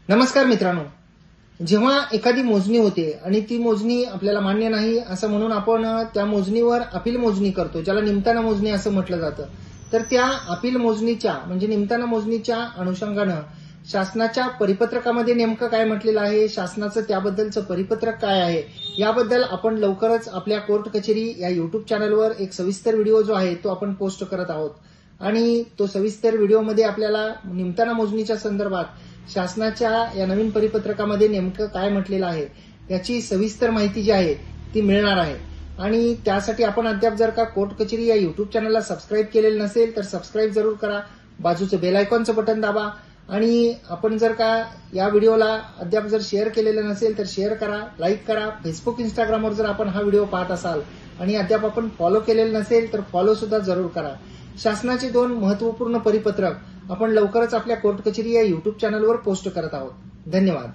नमस्कार मित्रांनो, जेव्हा एखादी मोजणी होते आणि ती मोजणी आपल्याला मान्य नाही असं म्हणून आपण त्या मोजणीवर अपील मोजणी करतो, ज्याला निमताना मोजणी असं म्हटलं जातं, तर त्या अपील मोजणीच्या म्हणजे निमताना मोजणीच्या अनुषंगानं शासनाच्या परिपत्रकामध्ये नेमकं काय म्हटलेलं आहे, शासनाचं त्याबद्दलचं परिपत्रक काय आहे, याबद्दल आपण लवकरच आपल्या कोर्ट कचेरी या युट्यूब चॅनलवर एक सविस्तर व्हिडिओ जो आहे तो आपण पोस्ट करत आहोत. आणि तो सविस्तर व्हिडिओमध्ये आपल्याला निमताना मोजणीच्या संदर्भात शासनाच्या या नवीन परिपत्रकामध्ये नेमकं काय म्हटलेलं आहे याची सविस्तर माहिती जी आहे ती मिळणार आहे. आणि त्यासाठी आपण अद्याप जर का कोर्ट कचेरी या युट्यूब चॅनलला सबस्क्राईब केलेलं नसेल तर सबस्क्राईब जरूर करा, बाजूचं बेल आयकॉनचं बटन दाबा आणि आपण जर का या व्हिडिओला अद्याप जर शेअर केलेलं नसेल तर शेअर करा, लाईक करा. फेसबुक इंस्टाग्रामवर जर आपण हा व्हिडिओ पाहत असाल आणि अद्याप आपण फॉलो केलेलं नसेल तर फॉलो सुद्धा जरूर करा. शासनाचे 2 महत्वपूर्ण परिपत्रक आपण लवकरच आपल्या कोर्ट कचेरी या युट्यूब चॅनलवर पोस्ट करत आहोत. धन्यवाद.